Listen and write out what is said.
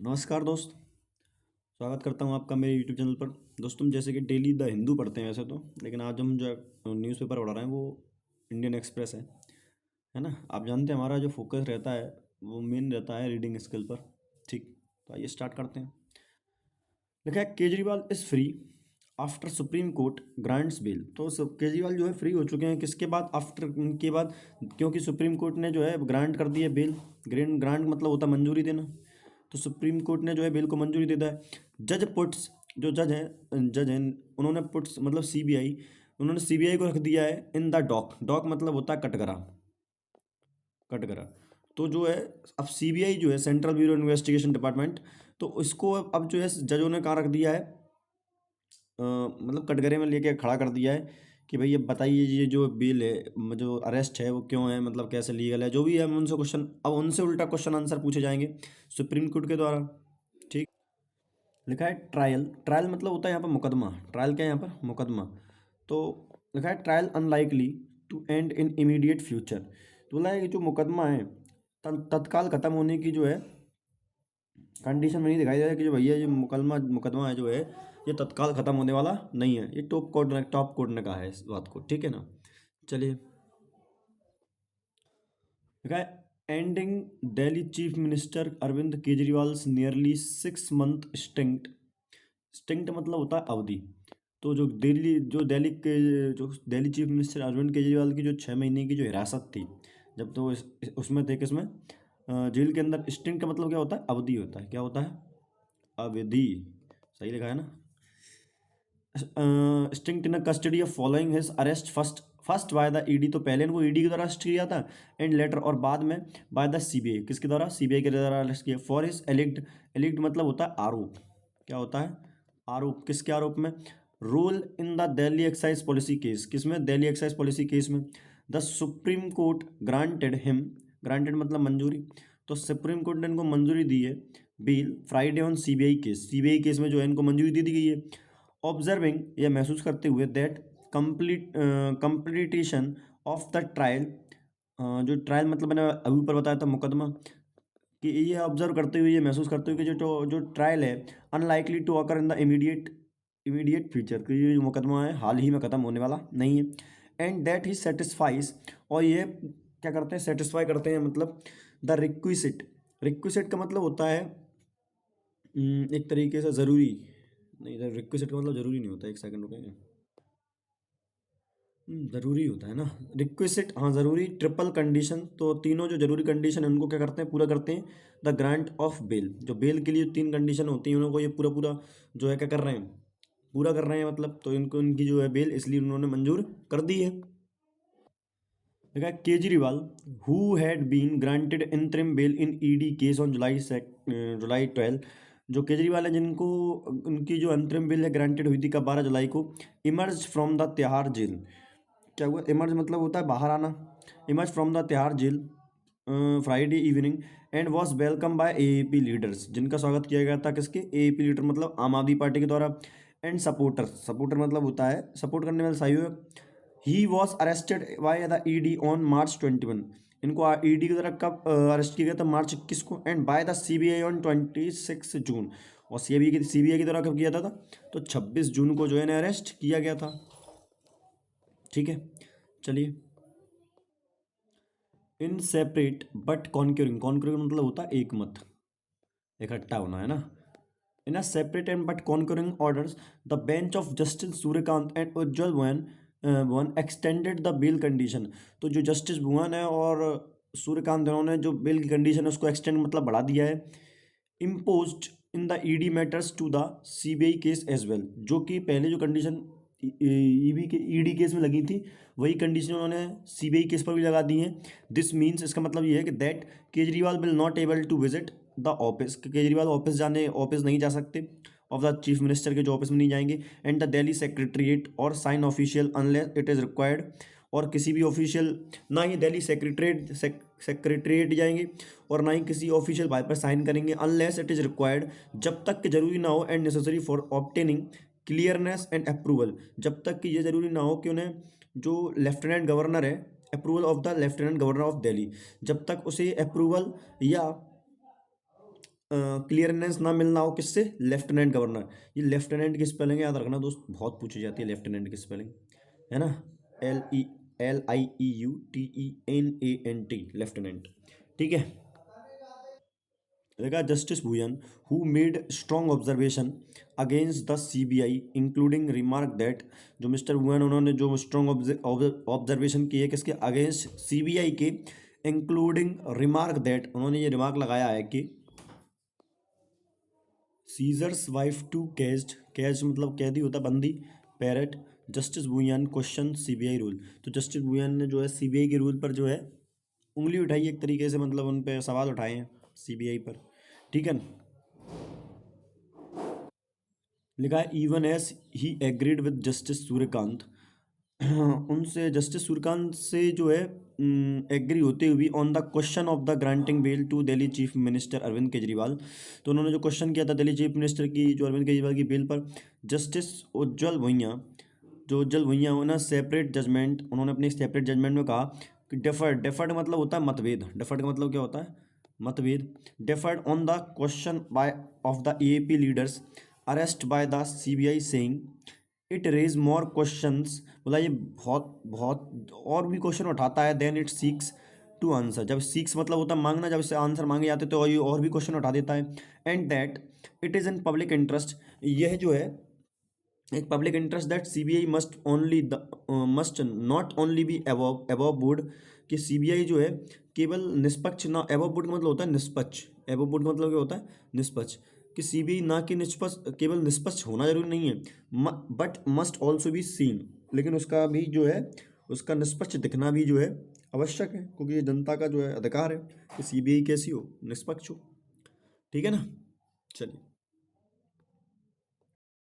नमस्कार दोस्त। स्वागत करता हूँ आपका मेरे यूट्यूब चैनल पर। दोस्तों, जैसे कि डेली द हिंदू पढ़ते हैं वैसे तो, लेकिन आज हम जो न्यूज़पेपर पढ़ रहे हैं वो इंडियन एक्सप्रेस है ना। आप जानते हैं हमारा जो फोकस रहता है वो मेन रहता है रीडिंग स्किल पर। ठीक, तो आइए स्टार्ट करते हैं। लिखा है Kejriwal is free after Supreme Court grants bail. तो केजरीवाल जो है फ्री हो चुके हैं, किसके बाद? आफ्टर के बाद, क्योंकि सुप्रीम कोर्ट ने जो है ग्रांट कर दी है बेल। ग्रांट मतलब होता है मंजूरी देना। तो सुप्रीम कोर्ट ने जो है बेल को मंजूरी देता है। जज पुट्स, जो जज हैं उन्होंने पुट्स मतलब सीबीआई, उन्होंने सीबीआई को रख दिया है इन द डॉक। डॉक मतलब होता है कटघरा, कटघरा। तो जो है अब सीबीआई जो है सेंट्रल ब्यूरो इन्वेस्टिगेशन डिपार्टमेंट, तो इसको अब जो है जजों ने कहाँ रख दिया है, मतलब कटघरे में लेके खड़ा कर दिया है कि भाई ये बताइए ये जो बिल है, जो अरेस्ट है वो क्यों है, मतलब कैसे लीगल है, जो भी है। हम उनसे क्वेश्चन, अब उनसे उल्टा क्वेश्चन आंसर पूछे जाएंगे सुप्रीम कोर्ट के द्वारा। ठीक। लिखा है ट्रायल। ट्रायल मतलब होता है यहाँ पर मुकदमा। ट्रायल क्या है यहाँ पर? मुकदमा। तो लिखा है trial unlikely to end in immediate future. तो बोला है कि जो मुकदमा है तत्काल खत्म होने की जो है कंडीशन में नहीं दिखाई दे रहा है कि जो भैया ये मुकदमा मुकदमा है जो है ये तत्काल खत्म होने वाला नहीं है। ये टॉप कोर्ट ने कहा है इस बात को। ठीक है ना। चलिए, देखा है ending Delhi chief minister Arvind Kejriwal nearly 6 month stint. Stint मतलब होता है अवधि। तो जो दिल्ली चीफ मिनिस्टर अरविंद केजरीवाल की जो 6 महीने की जो हिरासत थी, जब तो उसमें थे किसमें, जेल के अंदर। स्टिंक्ट का मतलब क्या होता है? अवधि होता है। क्या होता है? अवधि। सही लिखा है ना। Stint in custody of following his arrest first by the ED. तो पहले इनको ईडी के द्वारा अरेस्ट किया था, एंड लेटर और बाद में बाय द सीबीआई। किसके द्वारा? सीबीआई के द्वारा अरेस्ट किया। फॉर हिज एलिग्ड, एलिग्ड मतलब होता है आरोप। क्या होता है? आरोप। किसके आरोप में? Role in the Delhi excise policy case. किसमें? दिल्ली एक्साइज पॉलिसी केस में। The Supreme Court granted him, granted मतलब मंजूरी। तो सुप्रीम कोर्ट ने इनको मंजूरी दी है bail Friday on CBI case. CBI case में जो है इनको मंजूरी दे दी गई है। ऑब्जर्विंग, यह महसूस करते हुए, that completion of the trial, जो ट्रायल मतलब मैंने अभी ऊपर बताया था मुकदमा, कि ये ऑब्जर्व करते हुए, ये महसूस करते हुए कि जो जो ट्रायल है unlikely to occur in the immediate future, कि ये जो मुकदमा है हाल ही में ख़त्म होने वाला नहीं है। एंड दैट ही सेटिस्फाइज, और ये क्या करते हैं? सेटिस्फाई करते हैं, मतलब द रिक्विसिट। रिक्विसिट का मतलब होता है एक तरीके से ज़रूरी। नहीं, रिक्विसिट का मतलब ज़रूरी नहीं होता। एक सेकंड रुकेंगे। ज़रूरी होता है ना रिक्विसिट। हाँ, ज़रूरी ट्रिपल कंडीशन। तो तीनों जो जरूरी कंडीशन है उनको क्या करते हैं? पूरा करते हैं। द ग्रांट ऑफ बेल, जो बेल के लिए 3 कंडीशन होती हैं उनको ये पूरा पूरा जो है क्या कर रहे हैं? पूरा कर रहे हैं मतलब। तो इनको इनकी जो है बेल इसलिए उन्होंने मंजूर कर दी है। देखा Kejriwal who had been granted interim bail in ED case on July 12। जो केजरीवाल है जिनको उनकी जो अंतरिम बेल है ग्रांटेड हुई थी कब? 12 जुलाई को। Emerge from the Tihar jail. क्या हुआ? इमर्ज मतलब होता है बाहर आना। Emerge from the Tihar jail Friday evening and was welcome by AAP leaders. जिनका स्वागत किया गया था किसके? एएपी लीडर मतलब आम आदमी पार्टी के द्वारा। एंड सपोर्टर, सपोर्टर मतलब होता है सपोर्ट करने वाले सहयोग। He was arrested bye the ED on March 21। इनको ईडी के द्वारा कब अरेस्ट किया गया था? March 21 को। And by the CBI on 26 जून। और सीबीआई के द्वारा कब किया था? तो 26 जून को जो है अरेस्ट किया गया था। ठीक है, चलिए। इन सेपरेट बट कॉन्क्यूरिंग, कॉन्क्यूरिंग मतलब होता है एक मत, इकट्ठा होना है ना। In a separate and but concurring orders the bench of justice Surya Kant and Ujjal Bhuyan extended the bail condition. तो जो जस्टिस भुवन है और सूर्यकांत, इन्होंने जो बेल की कंडीशन है उसको एक्सटेंड मतलब बढ़ा दिया है। Imposed in the ED matters to the CBI case as well. जो कि पहले जो कंडीशन ईबी के ईडी केस में लगी थी वही कंडीशन उन्होंने सीबीआई केस पर भी लगा दी है। दिस मीन्स, इसका मतलब ये है कि that Kejriwal will not able to visit the office. Kejriwal office नहीं जा सकते, ऑफ द चीफ मिनिस्टर के जो ऑफिस में नहीं जाएंगे। एंड द दिल्ली सेक्रेटरीट और sign official unless it is required. और किसी भी ऑफिशियल, ना ही दिल्ली सेक्रेटरीट जाएंगे और ना ही किसी ऑफिशियल बात पर साइन करेंगे, अनलेस इट इज़ रिक्वायर्ड, जब तक कि जरूरी ना हो, and necessary for obtaining clearance and approval. जब तक कि ये जरूरी ना हो कि उन्हें जो लेफ्टिनेंट गवर्नर है, approval of the lieutenant governor of Delhi, जब तक उसे अप्रूवल या क्लियरनेस ना मिलना हो किससे, लेफ्टिनेंट गवर्नर। ये लेफ्टिनेंट की स्पेलिंग याद रखना दोस्त, बहुत पूछी जाती है लेफ्टिनेंट की स्पेलिंग, है ना, LIEUTENANT, लेफ्टिनेंट। ठीक है, देखा justice Bhuyan who made strong observation against the CBI including remark that, जो मिस्टर भुयन उन्होंने जो स्ट्रॉन्ग ऑब्जर्वेशन की है किसके अगेंस्ट CBI के, इंक्लूडिंग रिमार्क दैट, उन्होंने ये रिमार्क लगाया है कि सीजर्स वाइफ टू कैज्ड, कैज मतलब कैदी होता बंदी, parrot, justice Bhuyan question CBI rule. तो जस्टिस भुयान ने जो है CBI के रूल पर जो है उंगली उठाई एक तरीके से, मतलब उन पे सवाल उठाए हैं CBI पर। ठीक है, लिखा है even as he agreed with Justice Suryakant, उनसे जस्टिस सूर्यकांत से जो है एग्री होते हुए on the question of the granting bail to Delhi chief minister Arvind Kejriwal. तो उन्होंने जो क्वेश्चन किया था दिल्ली चीफ मिनिस्टर की, जो अरविंद केजरीवाल की बेल पर, जस्टिस उज्जवल भुइयां, जो उज्जवल भुइयां हो ना, सेपरेट जजमेंट, उन्होंने अपने सेपरेट जजमेंट में कहा कि डेफर्ड, डेफर्ड मतलब होता है मतभेद, डेफर्ड का मतलब क्या होता है, मतभेद, deferred on the question by of the AAP leaders arrest by the CBI saying it raise more questions, बोला ये बहुत बहुत और भी क्वेश्चन उठाता है, then it seeks to answer, जब सीक्स मतलब होता है मांगना, जब इससे आंसर मांगे जाते तो ये और भी क्वेश्चन उठा देता है, and that it is in public interest, यह जो है एक public interest, that CBI must only must not only be above above board, कि CBI जो है केवल निष्पक्ष ना, अबव बोर्ड का मतलब होता है निष्पक्ष, अबव बोर्ड का मतलब क्या होता है निष्पक्ष, कि CBI ना कि निष्पक्ष, केवल निष्पक्ष होना जरूरी नहीं है, but must also be seen, लेकिन उसका भी जो है उसका निष्पक्ष दिखना भी जो है आवश्यक है, क्योंकि ये जनता का जो है अधिकार है कि CBI कैसी हो, निष्पक्ष हो। ठीक है ना, चलिए।